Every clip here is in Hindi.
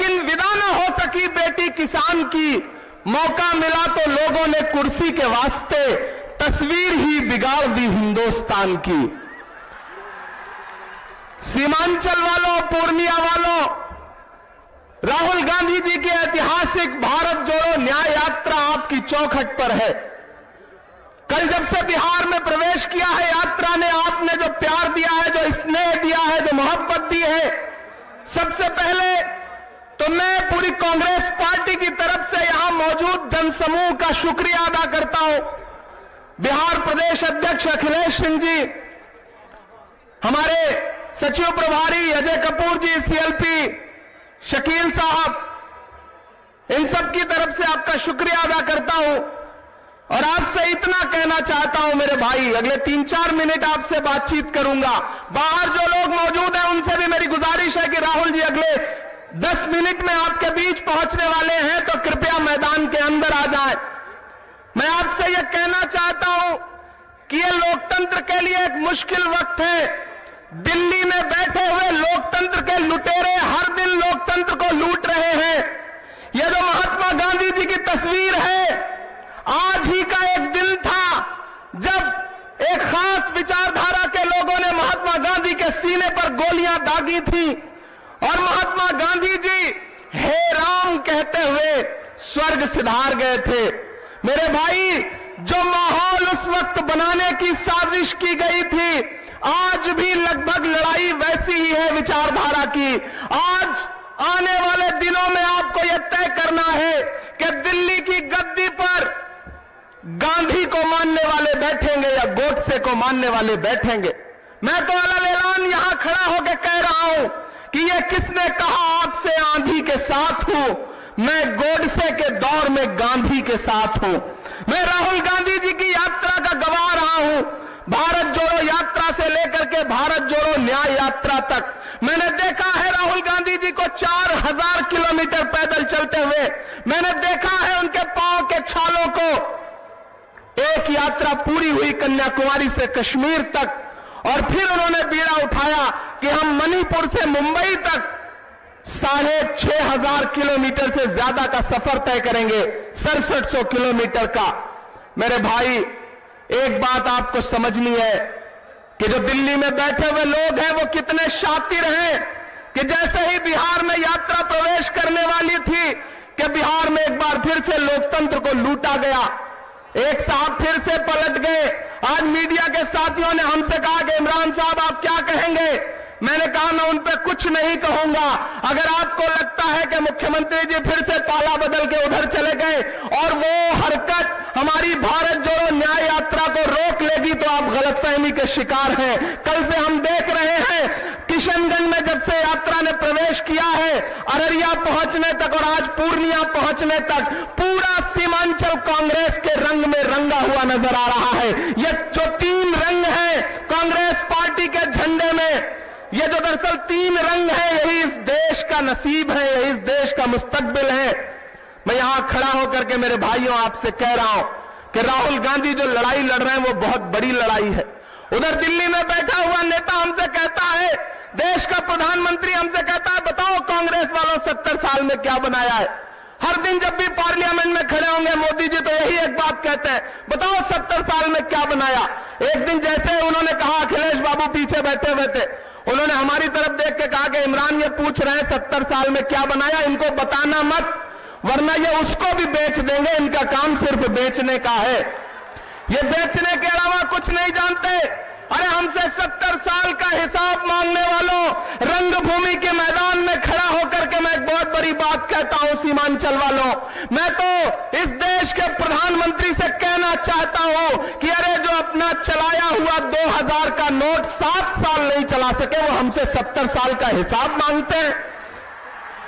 लेकिन विदा न हो सकी बेटी किसान की, मौका मिला तो लोगों ने कुर्सी के वास्ते तस्वीर ही बिगाड़ दी हिंदुस्तान की। सीमांचल वालों, पूर्णिया वालों, राहुल गांधी जी की ऐतिहासिक भारत जोड़ो न्याय यात्रा आपकी चौखट पर है। कल जब से बिहार में प्रवेश किया है यात्रा ने, आपने जो प्यार दिया है, जो स्नेह दिया है, जो मोहब्बत दी है, सबसे पहले तो मैं पूरी कांग्रेस पार्टी की तरफ से यहां मौजूद जनसमूह का शुक्रिया अदा करता हूं। बिहार प्रदेश अध्यक्ष अखिलेश सिंह जी, हमारे सचिव प्रभारी अजय कपूर जी, सीएलपी शकील साहब, इन सब की तरफ से आपका शुक्रिया अदा करता हूं। और आपसे इतना कहना चाहता हूं मेरे भाई, अगले 3-4 मिनट आपसे बातचीत करूंगा। बाहर जो लोग मौजूद हैं उनसे भी मेरी गुजारिश है कि राहुल जी अगले 10 मिनट में आपके बीच पहुंचने वाले हैं, तो कृपया मैदान के अंदर आ जाएं। मैं आपसे यह कहना चाहता हूं कि यह लोकतंत्र के लिए एक मुश्किल वक्त है। दिल्ली में बैठे हुए लोकतंत्र के लुटेरे हर दिन लोकतंत्र को लूट रहे हैं। यह जो महात्मा गांधी जी की तस्वीर है, आज ही का एक दिन था जब एक खास विचारधारा के लोगों ने महात्मा गांधी के सीने पर गोलियां दागी थी और महात्मा गांधी जी हे राम कहते हुए स्वर्ग सिधार गए थे। मेरे भाई, जो माहौल उस वक्त बनाने की साजिश की गई थी, आज भी लगभग लड़ाई वैसी ही है विचारधारा की। आज आने वाले दिनों में आपको यह तय करना है कि दिल्ली की गद्दी पर गांधी को मानने वाले बैठेंगे या गोडसे को मानने वाले बैठेंगे। मैं तो अलग ऐलान यहां खड़ा होकर कह रहा हूं कि यह किसने कहा आपसे आंधी के साथ हूं, मैं गोडसे के दौर में गांधी के साथ हूं। मैं राहुल गांधी जी की यात्रा का गवाह रहा हूं, भारत जोड़ो यात्रा से लेकर के भारत जोड़ो न्याय यात्रा तक। मैंने देखा है राहुल गांधी जी को 4000 किलोमीटर पैदल चलते हुए, मैंने देखा है उनके पांव के छालों को। एक यात्रा पूरी हुई कन्याकुमारी से कश्मीर तक, और फिर उन्होंने बीड़ा उठाया कि हम मणिपुर से मुंबई तक 6500 किलोमीटर से ज्यादा का सफर तय करेंगे, 6700 किलोमीटर का। मेरे भाई, एक बात आपको समझनी है कि जो दिल्ली में बैठे हुए लोग हैं वो कितने शातिर हैं कि जैसे ही बिहार में यात्रा प्रवेश करने वाली थी कि बिहार में एक बार फिर से लोकतंत्र को लूटा गया। एक साहब फिर से पलट गए। आज मीडिया के साथियों ने हमसे कहा कि इमरान साहब आप क्या कहेंगे? मैंने कहा मैं उन पर कुछ नहीं कहूंगा। अगर आपको लगता है कि मुख्यमंत्री जी फिर से पाला बदल के उधर चले गए और वो हरकत हमारी भारत जोड़ो न्याय यात्रा को रोक लेगी, तो आप गलतफहमी के शिकार हैं। कल से हम देख रहे हैं किशनगंज में जब से यात्रा ने प्रवेश किया है, अररिया पहुंचने तक और आज पूर्णिया पहुंचने तक पूरा सीमांचल कांग्रेस के रंग में रंगा हुआ नजर आ रहा है। ये जो 3 रंग हैं कांग्रेस पार्टी के झंडे में, ये जो दरअसल 3 रंग है, यही इस देश का नसीब है, यही इस देश का मुस्तकबिल है। मैं यहां खड़ा होकर के मेरे भाइयों आपसे कह रहा हूं कि राहुल गांधी जो लड़ाई लड़ रहे हैं वो बहुत बड़ी लड़ाई है। उधर दिल्ली में बैठा हुआ नेता हमसे कहता है, देश का प्रधानमंत्री हमसे कहता है बताओ कांग्रेस वालों 70 साल में क्या बनाया है। हर दिन जब भी पार्लियामेंट में खड़े होंगे मोदी जी तो यही एक बात कहते हैं, बताओ 70 साल में क्या बनाया। एक दिन जैसे उन्होंने कहा, अखिलेश बाबू पीछे बैठे हुए थे, उन्होंने हमारी तरफ देख के कहा कि इमरान ये पूछ रहे हैं 70 साल में क्या बनाया, इनको बताना मत वरना ये उसको भी बेच देंगे। इनका काम सिर्फ बेचने का है, ये बेचने के अलावा कुछ नहीं जानते। अरे हमसे 70 साल का हिसाब मांगने वालों, रंगभूमि के मैदान में खड़ा होकर के मैं एक बहुत बड़ी बात कहता हूं सीमांचल वालों, मैं तो इस देश के प्रधानमंत्री से कहना चाहता हूं कि अरे जो अपना चलाया हुआ 2000 का नोट 7 साल नहीं चला सके, वो हमसे 70 साल का हिसाब मांगते हैं,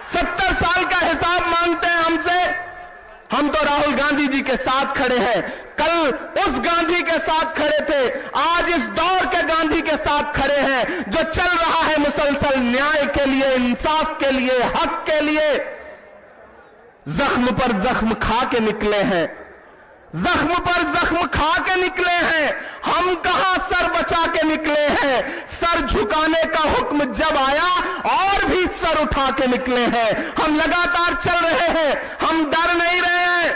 70 साल का हिसाब मांगते हैं हमसे। हम तो राहुल गांधी जी के साथ खड़े हैं, कल उस गांधी के साथ खड़े थे, आज इस दौर के गांधी के साथ खड़े हैं जो चल रहा है मुसलसल न्याय के लिए, इंसाफ के लिए, हक के लिए। जख्म पर जख्म खा के निकले हैं, जख्म पर जख्म खा के निकले हैं। हम कहां सर बचा के निकले हैं। सर झुकाने का हुक्म जब आया और भी सर उठा के निकले हैं। हम लगातार चल रहे हैं, हम डर नहीं रहे हैं।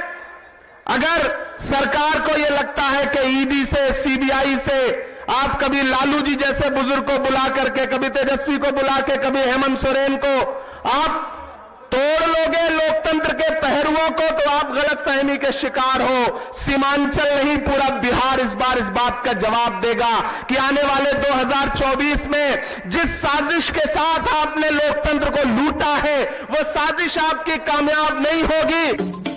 अगर सरकार को यह लगता है कि ईडी से, सीबीआई से आप कभी लालू जी जैसे बुजुर्ग को बुला करके, कभी तेजस्वी को बुला के, कभी हेमंत सोरेन को आप तोड़ लोगे लोकतंत्र के पहरुओं को, तो आप गलतफहमी के शिकार हो। सीमांचल नहीं, पूरा बिहार इस बार इस बात का जवाब देगा कि आने वाले 2024 में जिस साजिश के साथ आपने लोकतंत्र को लूटा है, वो साजिश आपकी कामयाब नहीं होगी।